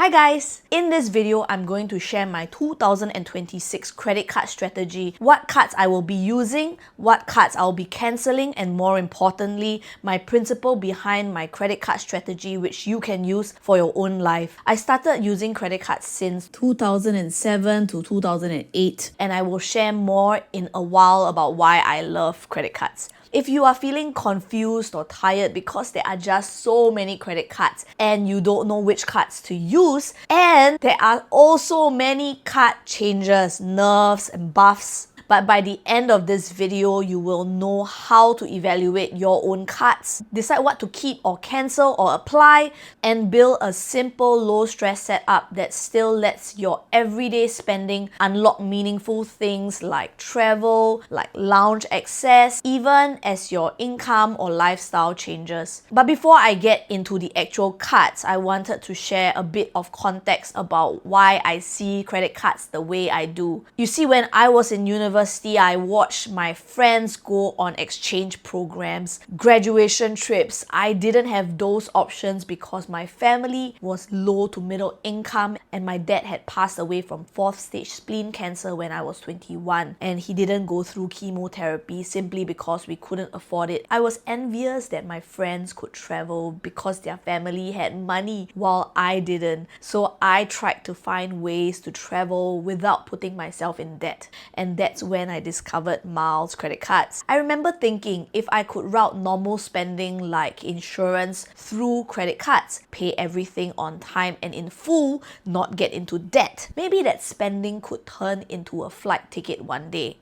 Hi guys! In this video, I'm going to share my 2026 credit card strategy, what cards I will be using, what cards I'll be cancelling, and more importantly, my principle behind my credit card strategy which you can use for your own life. I started using credit cards since 2007 to 2008 and I will share more in a while about why I love credit cards. If you are feeling confused or tired because there are just so many credit cards and you don't know which cards to use, and there are also many card changes, nerfs and buffs, but by the end of this video, you will know how to evaluate your own cards, decide what to keep or cancel or apply, and build a simple low-stress setup that still lets your everyday spending unlock meaningful things like travel, like lounge access, even as your income or lifestyle changes. But before I get into the actual cards, I wanted to share a bit of context about why I see credit cards the way I do. You see, when I was in university, I watched my friends go on exchange programs, graduation trips. I didn't have those options because my family was low to middle income and my dad had passed away from 4th stage spleen cancer when I was 21, and he didn't go through chemotherapy simply because we couldn't afford it. I was envious that my friends could travel because their family had money while I didn't. So I tried to find ways to travel without putting myself in debt, and that's when I discovered miles credit cards. I remember thinking if I could route normal spending like insurance through credit cards, pay everything on time and in full, not get into debt, maybe that spending could turn into a flight ticket one day.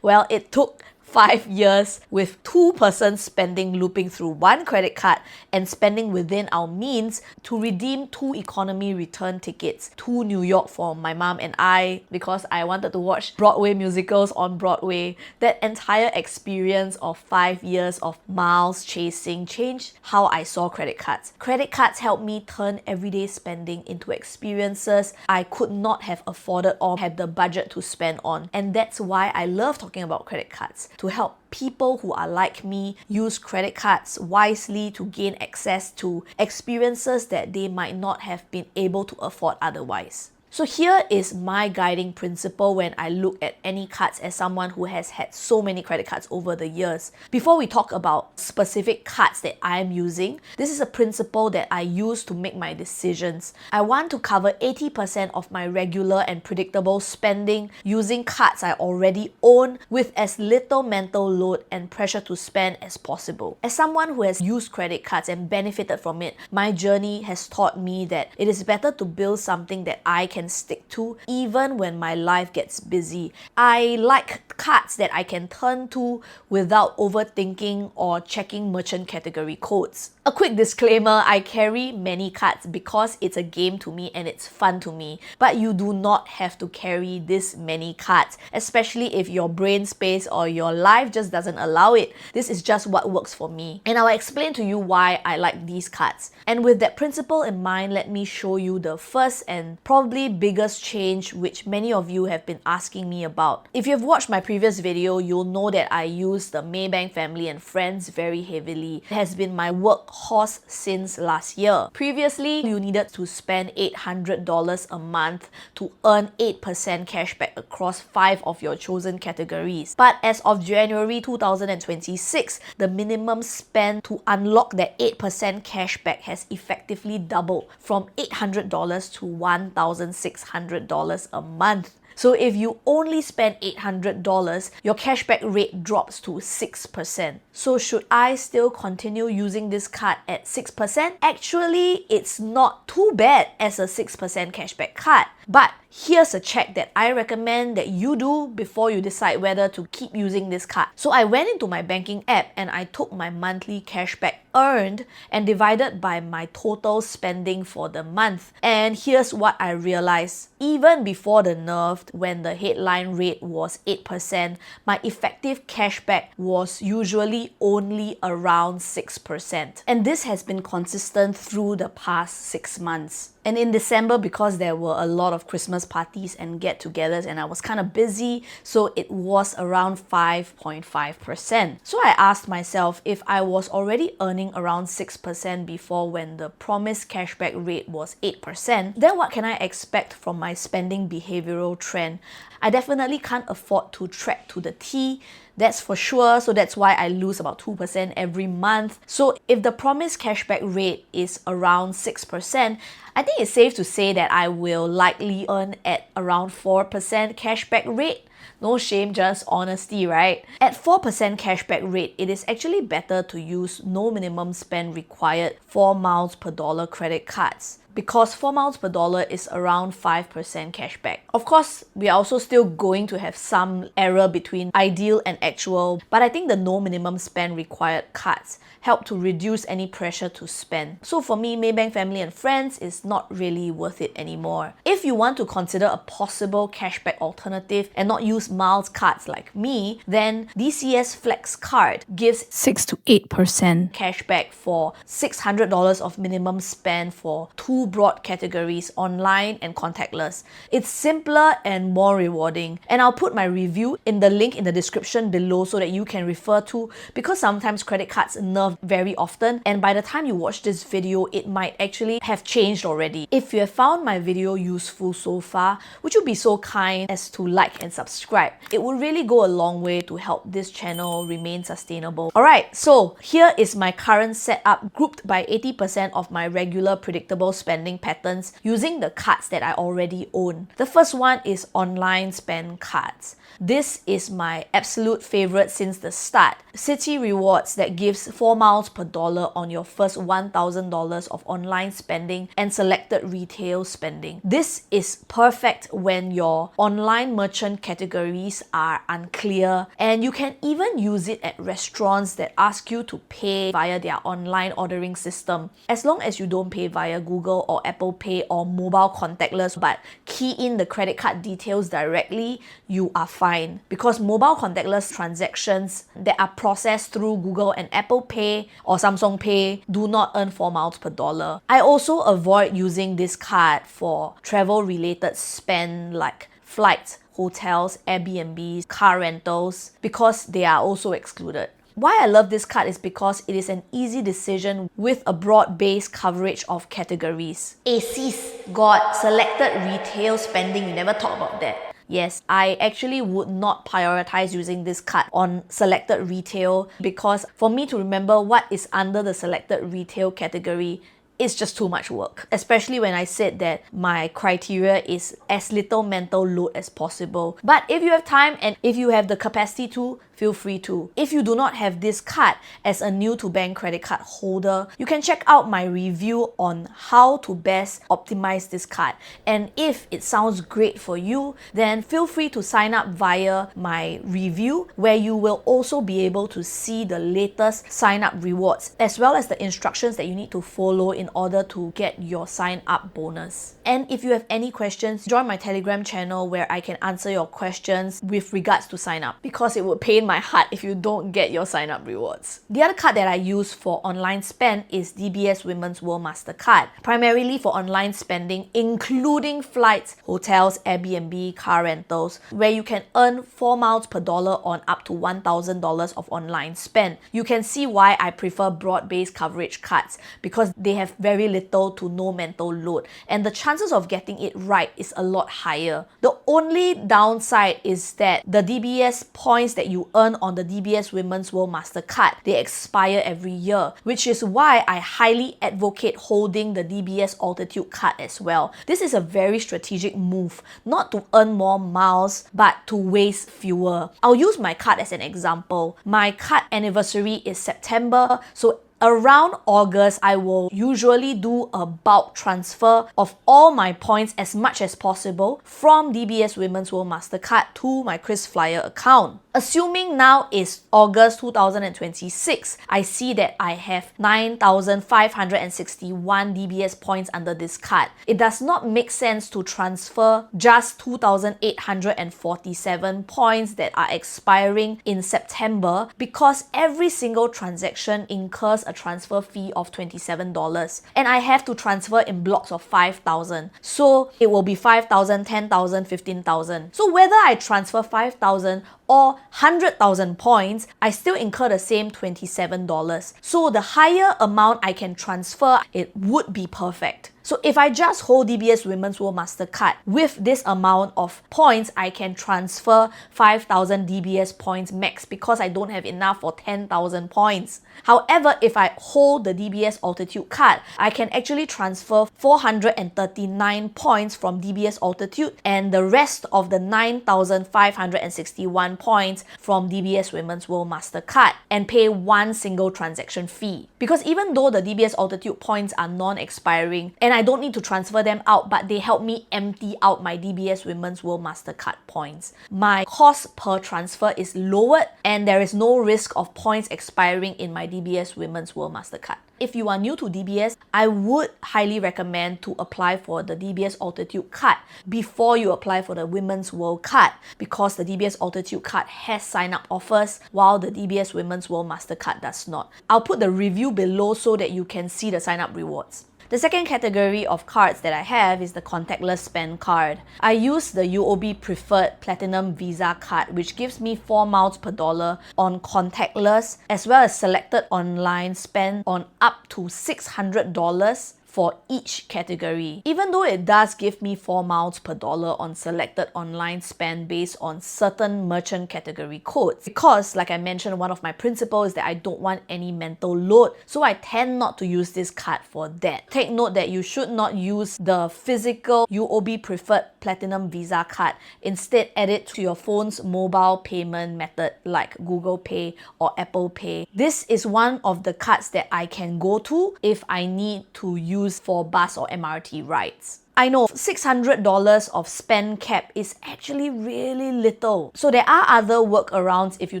Well, it took 5 years with 2 persons spending looping through one credit card and spending within our means to redeem 2 economy return tickets to New York for my mom and I because I wanted to watch Broadway musicals on Broadway. That entire experience of 5 years of miles chasing changed how I saw credit cards. Credit cards helped me turn everyday spending into experiences I could not have afforded or have the budget to spend on, and that's why I love talking about credit cards, to help people who are like me use credit cards wisely to gain access to experiences that they might not have been able to afford otherwise. So here is my guiding principle when I look at any cards as someone who has had so many credit cards over the years. Before we talk about specific cards that I'm using, this is a principle that I use to make my decisions. I want to cover 80% of my regular and predictable spending using cards I already own with as little mental load and pressure to spend as possible. As someone who has used credit cards and benefited from it, my journey has taught me that it is better to build something that I can stick to even when my life gets busy. I like cards that I can turn to without overthinking or checking merchant category codes. A quick disclaimer, I carry many cards because it's a game to me and it's fun to me, but you do not have to carry this many cards, especially if your brain space or your life just doesn't allow it. This is just what works for me, and I'll explain to you why I like these cards. And with that principle in mind, let me show you the first and probably biggest change which many of you have been asking me about. If you've watched my previous video, you'll know that I use the Maybank Family and Friends very heavily. It has been my workhorse since last year. Previously, you needed to spend $800 a month to earn 8% cashback across 5 of your chosen categories. But as of January 2026, the minimum spend to unlock that 8% cashback has effectively doubled from $800 to $1,600 a month. So if you only spend $800, your cashback rate drops to 6%. So should I still continue using this card at 6%? Actually, it's not too bad as a 6% cashback card. But here's a check that I recommend that you do before you decide whether to keep using this card. So I went into my banking app and I took my monthly cashback earned and divided by my total spending for the month. And here's what I realized. Even before the nerf, when the headline rate was 8%, my effective cashback was usually only around 6%. And this has been consistent through the past 6 months. And in December, because there were a lot of Christmas parties and get-togethers and I was kind of busy, so it was around 5.5%. So I asked myself, if I was already earning around 6% before when the promised cashback rate was 8%, then what can I expect from my spending behavioral trend? I definitely can't afford to track to the T, that's for sure, so that's why I lose about 2% every month. So if the promised cashback rate is around 6%, I think it's safe to say that I will likely earn at around 4% cashback rate. No shame, just honesty, right? At 4% cashback rate, it is actually better to use no minimum spend required 4 miles per dollar credit cards, because 4 miles per dollar is around 5% cashback. Of course, we are also still going to have some error between ideal and actual, but I think the no minimum spend required cards help to reduce any pressure to spend. So for me, Maybank Family and Friends is not really worth it anymore. If you want to consider a possible cashback alternative and not use miles cards like me, then DCS Flex Card gives 6 to 8% cashback for $600 of minimum spend for 2 broad categories, online and contactless. It's simpler and more rewarding. And I'll put my review in the link in the description below so that you can refer to, because sometimes credit cards nerf very often, and by the time you watch this video, it might actually have changed already. If you have found my video useful so far, would you be so kind as to like and subscribe? It would really go a long way to help this channel remain sustainable. Alright, so here is my current setup grouped by 80% of my regular predictable spending patterns using the cards that I already own. The first one is online spend cards. This is my absolute favorite since the start. City Rewards that gives 4 miles per dollar on your first $1,000 of online spending and selected retail spending. This is perfect when your online merchant categories are unclear, and you can even use it at restaurants that ask you to pay via their online ordering system. As long as you don't pay via Google or Apple Pay or mobile contactless, but key in the credit card details directly, you are fine. Because mobile contactless transactions that are processed through Google and Apple Pay or Samsung Pay do not earn 4 miles per dollar. I also avoid using this card for travel related spend like flights, hotels, Airbnbs, car rentals, because they are also excluded. Why I love this card is because it is an easy decision with a broad-based coverage of categories. sis, got selected retail spending, you never talk about that. Yes, I actually would not prioritize using this card on selected retail, because for me to remember what is under the selected retail category, it's just too much work. Especially when I said that my criteria is as little mental load as possible. But if you have time and if you have the capacity to, feel free to. If you do not have this card as a new to bank credit card holder, you can check out my review on how to best optimize this card. And if it sounds great for you, then feel free to sign up via my review, where you will also be able to see the latest sign up rewards as well as the instructions that you need to follow in order to get your sign up bonus. And if you have any questions, join my Telegram channel where I can answer your questions with regards to sign up, because it would pain my heart if you don't get your sign up rewards. The other card that I use for online spend is DBS Women's World Mastercard, primarily for online spending including flights, hotels, Airbnb, car rentals, where you can earn 4 miles per dollar on up to $1,000 of online spend. You can see why I prefer broad-based coverage cards, because they have very little to no mental load and the chances of getting it right is a lot higher. The only downside is that the DBS points that you earn on the DBS Women's World Mastercard, they expire every year, which is why I highly advocate holding the DBS Altitude card as well. This is a very strategic move, not to earn more miles, but to waste fewer. I'll use my card as an example. My card anniversary is September, so around August, I will usually do a bulk transfer of all my points as much as possible from DBS Women's World Mastercard to my KrisFlyer account. Assuming now is August 2026, I see that I have 9,561 DBS points under this card. It does not make sense to transfer just 2,847 points that are expiring in September because every single transaction incurs a transfer fee of $27 and I have to transfer in blocks of 5,000. So it will be 5,000, 10,000, 15,000. So whether I transfer 5,000 or 100,000 points, I still incur the same $27. So the higher amount I can transfer, it would be perfect. So if I just hold DBS Women's World Mastercard with this amount of points, I can transfer 5,000 DBS points max because I don't have enough for 10,000 points. However, if I hold the DBS Altitude card, I can actually transfer 439 points from DBS Altitude and the rest of the 9,561 points from DBS Women's World Mastercard and pay one single transaction fee. Because even though the DBS Altitude points are non-expiring and I don't need to transfer them out, but they help me empty out my DBS Women's World Mastercard points, my cost per transfer is lowered and there is no risk of points expiring in my DBS Women's World Mastercard. If you are new to DBS, I would highly recommend to apply for the DBS Altitude card before you apply for the Women's World card because the DBS Altitude card has sign-up offers while the DBS Women's World Mastercard does not. I'll put the review below so that you can see the sign-up rewards. The second category of cards that I have is the contactless spend card. I use the UOB Preferred Platinum Visa card, which gives me 4 miles per dollar on contactless, as well as selected online spend on up to $600 for each category. Even though it does give me 4 miles per dollar on selected online spend based on certain merchant category codes. Because, like I mentioned, one of my principles is that I don't want any mental load, so I tend not to use this card for that. Take note that you should not use the physical UOB Preferred Platinum Visa card. Instead, add it to your phone's mobile payment method like Google Pay or Apple Pay. This is one of the cards that I can go to if I need to use for bus or MRT rides. I know $600 of spend cap is actually really little. So there are other workarounds if you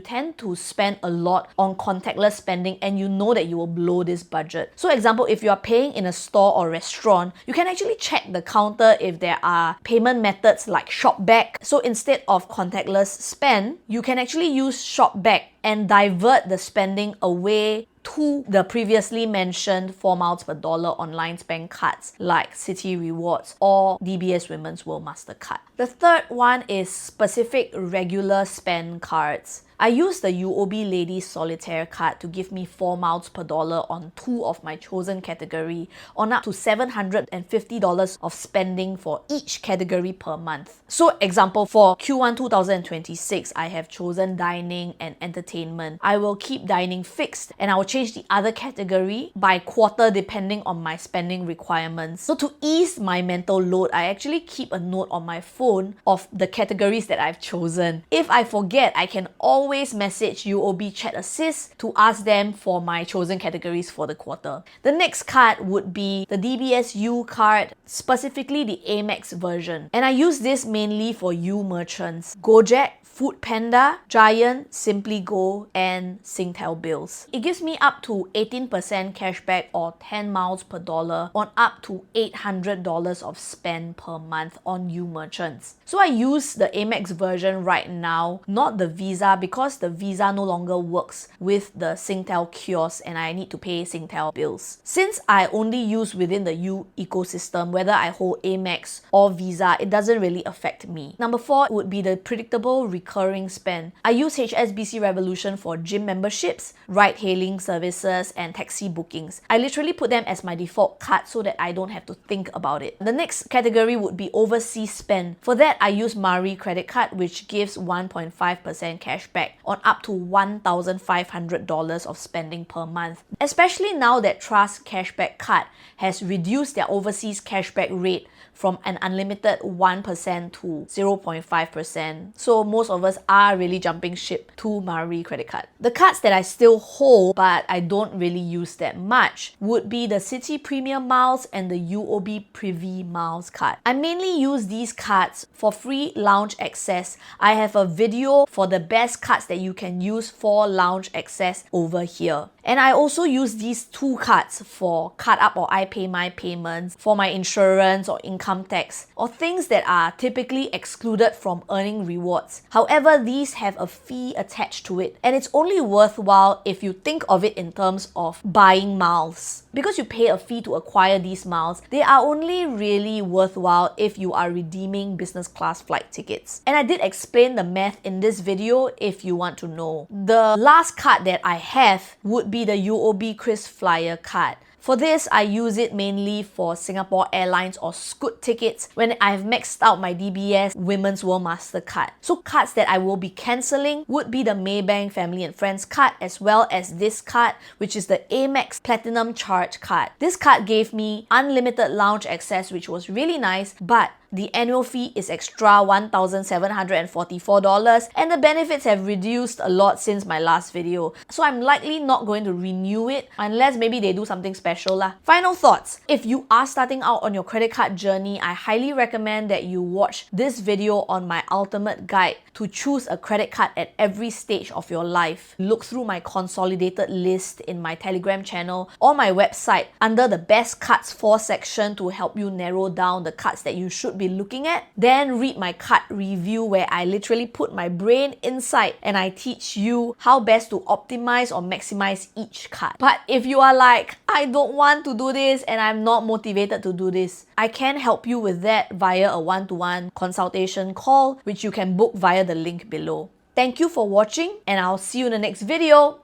tend to spend a lot on contactless spending and you know that you will blow this budget. So example, if you are paying in a store or restaurant, you can actually check the counter if there are payment methods like shop back. So instead of contactless spend, you can actually use shop back and divert the spending away to the previously mentioned 4 miles per dollar online spend cards like Citi Rewards or DBS Women's World Mastercard. The third one is specific regular spend cards. I use the UOB Ladies Solitaire card to give me 4 miles per dollar on 2 of my chosen category on up to $750 of spending for each category per month. So example, for Q1 2026, I have chosen dining and entertainment. I will keep dining fixed and I will change the other category by quarter depending on my spending requirements. So to ease my mental load, I actually keep a note on my phone of the categories that I've chosen. If I forget, I can always message UOB Chat Assist to ask them for my chosen categories for the quarter. The next card would be the DBS U card, specifically the Amex version. And I use this mainly for U merchants: Gojek, Food Panda, Giant, Simply Go, and Singtel bills. It gives me up to 18% cashback or 10 miles per dollar on up to $800 of spend per month on U merchants. So I use the Amex version right now, not the Visa, because the Visa no longer works with the Singtel kiosk and I need to pay Singtel bills. Since I only use within the U ecosystem, whether I hold Amex or Visa, it doesn't really affect me. Number 4 would be the predictable recurring spend. I use HSBC Revolution for gym memberships, ride-hailing services, and taxi bookings. I literally put them as my default card so that I don't have to think about it. The next category would be overseas spend. For that, I use Mari credit card, which gives 1.5% cashback on up to $1,500 of spending per month. Especially now that Trust Cashback Card has reduced their overseas cashback rate from an unlimited 1% to 0.5%. So most of us are really jumping ship to Marie credit card. The cards that I still hold but I don't really use that much would be the City Premier Miles and the UOB PRVI Miles card. I mainly use these cards for free lounge access. I have a video for the best cards that you can use for lounge access over here. And I also use these two cards for CardUp or I Pay My payments, for my insurance or income tax, or things that are typically excluded from earning rewards. However, these have a fee attached to it, and it's only worthwhile if you think of it in terms of buying miles. Because you pay a fee to acquire these miles, they are only really worthwhile if you are redeeming business class flight tickets. And I did explain the math in this video if you want to know. The last card that I have would be the UOB KrisFlyer card. For this, I use it mainly for Singapore Airlines or Scoot tickets when I have maxed out my DBS Women's World Mastercard. So cards that I will be cancelling would be the Maybank Family and Friends card, as well as this card, which is the Amex Platinum Charge card. This card gave me unlimited lounge access, which was really nice, but the annual fee is extra $1,744 and the benefits have reduced a lot since my last video. So I'm likely not going to renew it unless maybe they do something special lah. Final thoughts. If you are starting out on your credit card journey, I highly recommend that you watch this video on my ultimate guide to choose a credit card at every stage of your life. Look through my consolidated list in my Telegram channel or my website under the best cards for section to help you narrow down the cards that you should be looking at. Then read my card review where I literally put my brain inside and I teach you how best to optimize or maximize each card. But if you are like, I don't want to do this and I'm not motivated to do this, I can help you with that via a one-to-one consultation call, which you can book via the link below. Thank you for watching and I'll see you in the next video.